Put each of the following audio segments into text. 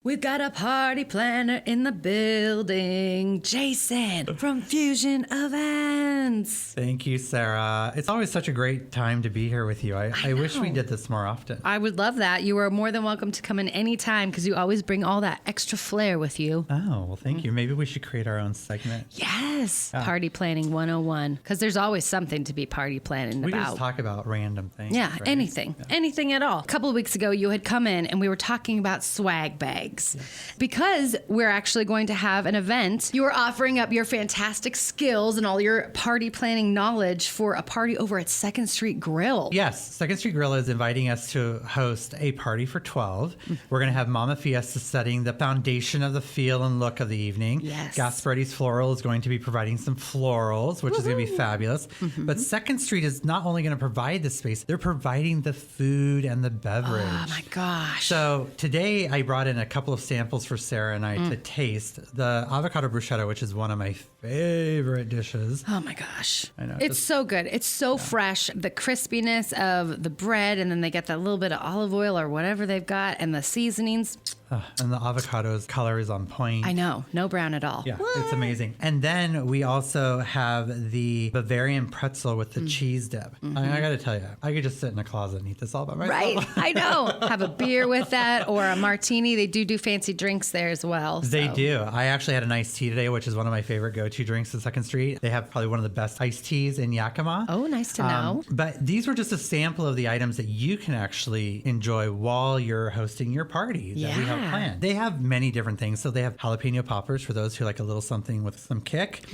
We've got a party planner in the building, Jason from Fuzion Events. Thank you, Sarah. It's always such a great time to be here with you. I wish we did this more often. I would love that. You are more than welcome to come in anytime because you always bring all that extra flair with you. Oh, well, thank you. Maybe we should create our own segment. Yes. Party Planning 101. Because there's always something to be party planning We about. just talk about random things. Yeah, right? anything. Yeah. Anything at all. A couple of weeks ago, you had come in and we were talking about swag bags. Yes. Because we're actually going to have an event. You are offering up your fantastic skills and all your party planning knowledge for a party over at 2nd Street Grill. Yes, 2nd Street Grill is inviting us to host a party for 12. We're going to have Mama Fiesta setting the foundation of the feel and look of the evening. Yes. Gasparetti's Floral is going to be providing some florals, which is going to be fabulous. But 2nd Street is not only going to provide the space, they're providing the food and the beverage. Oh my gosh. So today I brought in a couple of samples for Sarah and I to taste. The avocado bruschetta, which is one of my favorite dishes. Oh my gosh. I know. It's so good. It's so fresh. The crispiness of the bread, and then they get that little bit of olive oil or whatever they've got, and the seasonings. And the avocado's color is on point. I know. No brown at all. Yeah, it's amazing. And then we also have the Bavarian pretzel with the cheese dip. I got to tell you, I could just sit in a closet and eat this all by myself. Right. I know. Have a beer with that or a martini. They do fancy drinks there as well. They do. I actually had an iced tea today, which is one of my favorite go-to drinks at 2nd Street. They have probably one of the best iced teas in Yakima. Oh, nice to know. But these were just a sample of the items that you can actually enjoy while you're hosting your party that we have planned. They have many different things. So they have jalapeno poppers for those who like a little something with some kick,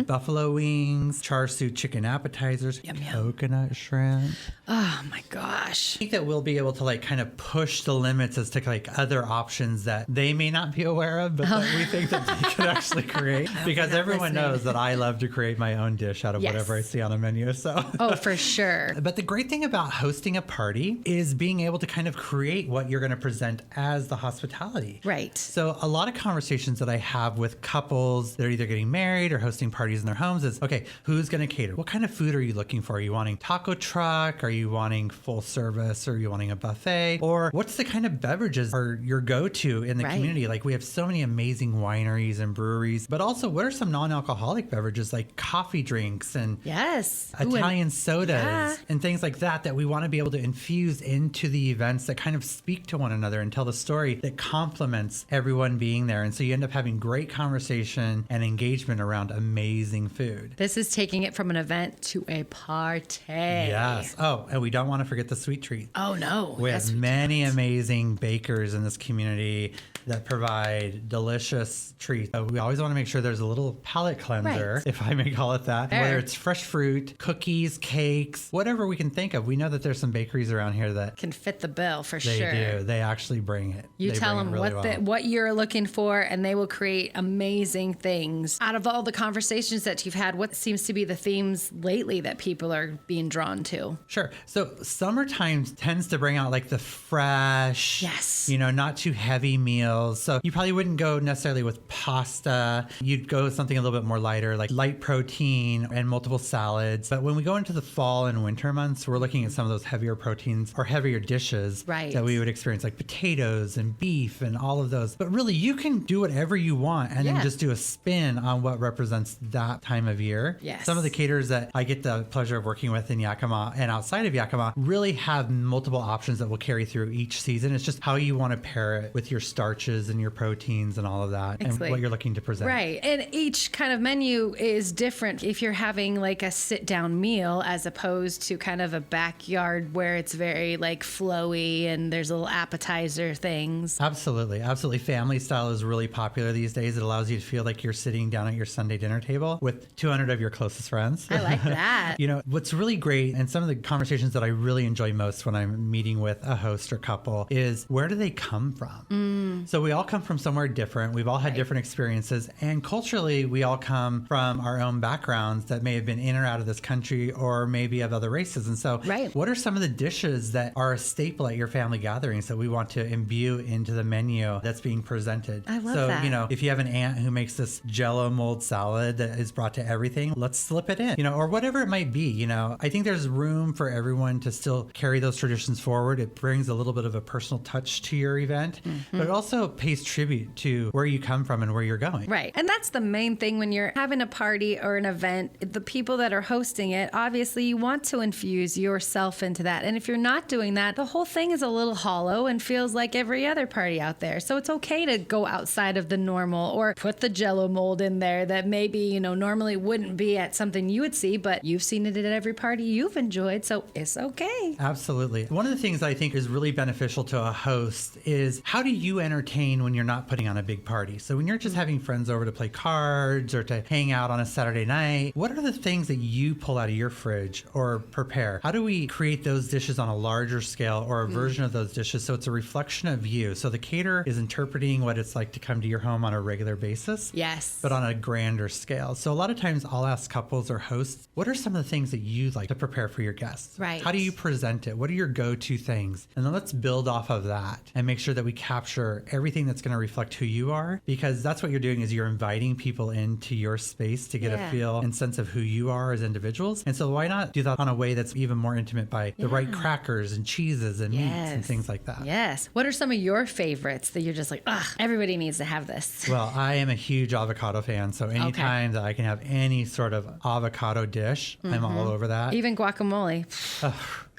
buffalo wings, char siu chicken appetizers, coconut shrimp. Oh my gosh. I think that we'll be able to like kind of push the limits as to like other options that they may not be aware of, but that we think that they could actually create. Because everyone knows that I love to create my own dish out of whatever I see on a menu. So oh, for sure. But the great thing about hosting a party is being able to kind of create what you're going to present as the hospitality. Right. So a lot of conversations that I have with couples that are either getting married or hosting parties in their homes is, okay, who's going to cater? What kind of food are you looking for? Are you wanting taco truck? Are you wanting full service? Are you wanting a buffet? Or what's the kind of beverages are your go-to in the community? Like we have so many amazing wineries and breweries, but also what are some non-alcoholic beverages like coffee drinks and Italian sodas and things like that we want to be able to infuse into the events that kind of speak to one another and tell the story that complements everyone being there. And so you end up having great conversation and engagement around amazing food. This is taking it from an event to a party. Yes. Oh, and we don't want to forget the sweet treats. Oh, no. We have many amazing bakers in this community that provide delicious treats. We always want to make sure there's a little palate cleanser, if I may call it that. Whether it's fresh fruit, cookies, cakes, whatever we can think of. We know that there's some bakeries around here that can fit the bill for sure. They do. They actually bring it. You tell them what you're looking for, and they will create amazing things. Out of all the conversations that you've had, what seems to be the themes lately that people are being drawn to? Sure. So summertime tends to bring out like the fresh, not too heavy meals. So you probably wouldn't go necessarily with pasta. You'd go with something a little bit more lighter, like light protein and multiple salads. But when we go into the fall and winter months, we're looking at some of those heavier proteins or heavier dishes that we would experience, like potatoes and beef and all of those. But really, you can do whatever you want and then just do a spin on what represents that time of year. Yes. Some of the caterers that I get the pleasure of working with in Yakima and outside of Yakima really have multiple options that will carry through each season. It's just how you want to pair it with your starches and your proteins and all of that and what you're looking to present. Right. And each kind of menu is different. If you're having like a sit down meal as opposed to kind of a backyard where it's very like flowy and there's little appetizer things. Absolutely. Absolutely. Family style is really popular these days. It allows you to feel like you're sitting down at your Sunday dinner table with 200 of your closest friends. I like that. What's really great and some of the conversations that I really enjoy most when I'm meeting with a host or couple is where do they come from? So we all come from somewhere different. We've all had different experiences, and culturally we all come from our own backgrounds that may have been in or out of this country or maybe of other races. And so what are some of the dishes that are a staple at your family gatherings that we want to imbue into the menu that's being presented? I love that. So, you know, if you have an aunt who makes this Jell-O mold salad that is brought to everything, let's slip it in, you know, or whatever it might be. You know, I think there's room for everyone to still carry those traditions forward. It brings a little bit of a personal touch to your event, but it also pays tribute to where you come from and where you're going. Right. And that's the main thing when you're having a party or an event. The people that are hosting it, obviously you want to infuse yourself into that. And if you're not doing that, the whole thing is a little hollow and feels like every other party out there. So it's okay to go outside of the normal or put the Jell-O mold in there that maybe, you know, normally wouldn't be at something you would see, but you've seen it at every party you've enjoyed. So it's okay. Absolutely. One of the things I think is really beneficial to a host is how do you entertain when you're not putting on a big party? So when you're just having friends over to play cards or to hang out on a Saturday night, what are the things that you pull out of your fridge or prepare? How do we create those dishes on a larger scale or a version of those dishes so it's a reflection of you? So the caterer is interpreting what it's like to come to your home on a regular basis. Yes. But on a grander scale. So a lot of times I'll ask couples or hosts, what are some of the things that you like to prepare for your guests? Right. How do you present it? What are your go-to things? And then let's build off of that and make sure that we capture everything that's going to reflect who you are, because that's what you're doing is you're inviting people into your space to get a feel and sense of who you are as individuals. And so why not do that on a way that's even more intimate by the right crackers and cheeses and meats and things like that? Yes. What are some of your favorites that you're just like, ugh, everybody needs to have this? Well, I am a huge avocado fan. So anytime that I can have any sort of avocado dish, I'm all over that. Even guacamole.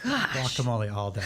Gosh. Guacamole all day.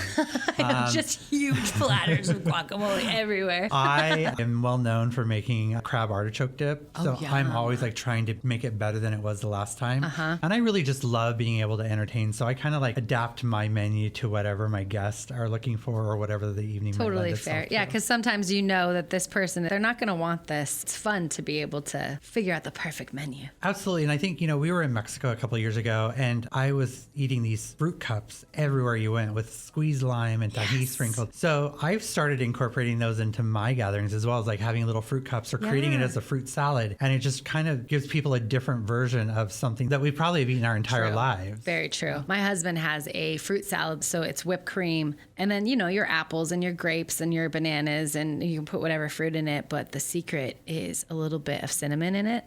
I know, just huge platters of guacamole everywhere. I am well known for making crab artichoke dip. So I'm always like trying to make it better than it was the last time. And I really just love being able to entertain. So I kind of like adapt my menu to whatever my guests are looking for or whatever the evening might Totally lend fair. itself Yeah, to. because sometimes you know that this person, they're not going to want this. It's fun to be able to figure out the perfect menu. Absolutely. And I think, you know, we were in Mexico a couple of years ago and I was eating these fruit cups everywhere you went with squeezed lime and tahini sprinkled. So I've started incorporating those into my gatherings as well as like having little fruit cups or creating it as a fruit salad. And it just kind of gives people a different version of something that we probably have eaten our entire lives. Very true. My husband has a fruit salad, so it's whipped cream and then, you know, your apples and your grapes and your bananas and you can put whatever fruit in it. But the secret is a little bit of cinnamon in it.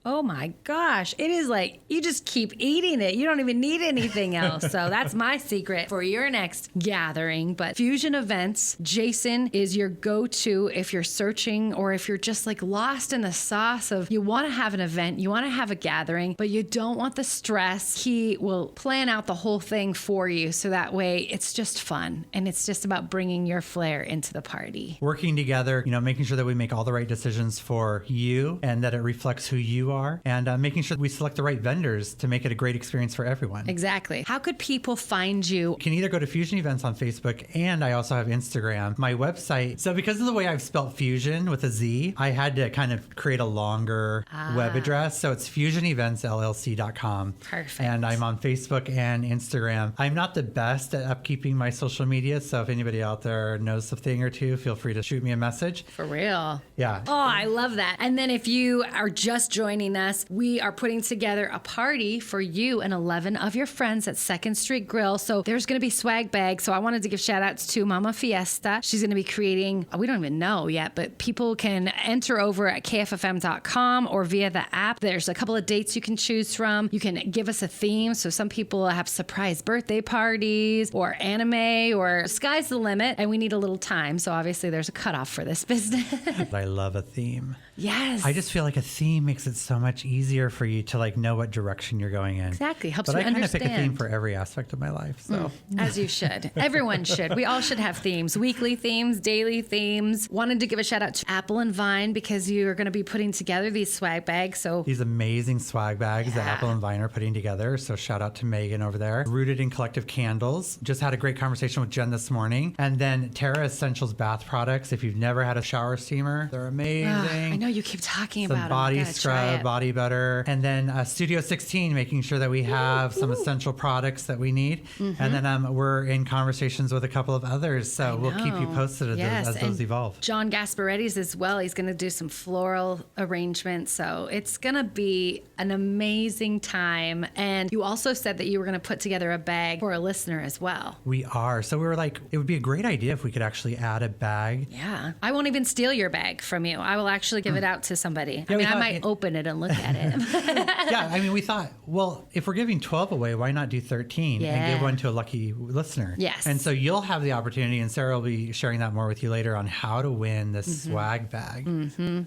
Oh my gosh. It is like you just keep eating it. You don't even need anything else. So that's my secret for your next gathering. But Fuzion Events, Jason is your go-to if you're searching or if you're just like lost in the sauce of you want to have an event, you want to have a gathering, but you don't want the stress. He will plan out the whole thing for you. So that way it's just fun. And it's just about bringing your flair into the party. Working together, you know, making sure that we make all the right decisions for you and that it reflects who you are, and making sure that we select the right vendors to make it a great experience for everyone. Exactly. How could people find you? You can either go to Fuzion Events on Facebook, and I also have Instagram. My website, so because of the way I've spelled Fuzion with a Z, I had to kind of create a longer web address. So it's FuzionEventsLLC.com. Perfect. And I'm on Facebook and Instagram. I'm not the best at upkeeping my social media, so if anybody out there knows a thing or two, feel free to shoot me a message. For real. Yeah. Oh, I love that. And then if you are just joining us, we are putting together a party for you and 11 of your friends at 2nd Street Grill. So there's going to be swag bags. So I wanted to give shout outs to Mama Fiesta. She's going to be creating, we don't even know yet, but people can enter over at kffm.com or via the app. There's a couple of dates you can choose from. You can give us a theme. So some people have surprise birthday parties or anime or sky's the limit. And we need a little time. So obviously there's a cutoff for this business. I love a theme. Yes. I just feel like a theme makes it so much easier for you to like know what direction you're going in. Exactly. Helps but you I kind of understand. pick a theme for every aspect of my life. So As you should. Everyone should. We all should have themes. Weekly themes, daily themes. Wanted to give a shout out to Apple and Vine because you are going to be putting together these swag bags. So these amazing swag bags that Apple and Vine are putting together. So shout out to Megan over there. Rooted in Collective Candles. Just had a great conversation with Jen this morning. And then Terra Essentials bath products. If you've never had a shower steamer, they're amazing. I know you keep talking Some about body them. scrub body better. And then Studio 16, making sure that we have some essential products that we need. And then we're in conversations with a couple of others. So we'll keep you posted as those evolve. John Gasparetti's as well. He's going to do some floral arrangements. So it's going to be an amazing time. And you also said that you were going to put together a bag for a listener as well. We are. So we were like, it would be a great idea if we could actually add a bag. Yeah. I won't even steal your bag from you. I will actually give it out to somebody. I mean, I might open it and look at it. Yeah. I mean, we thought, well, if we're giving 12 away, why not do 13 and give one to a lucky listener? Yes. And so you'll have the opportunity, and Sarah will be sharing that more with you later on how to win this swag bag.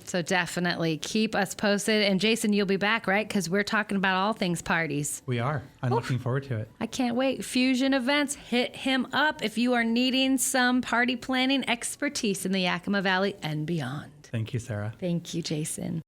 So definitely keep us posted. And Jason, you'll be back, right? Because we're talking about all things parties. We are. I'm looking forward to it. I can't wait. Fuzion Events, hit him up if you are needing some party planning expertise in the Yakima Valley and beyond. Thank you, Sarah. Thank you, Jason.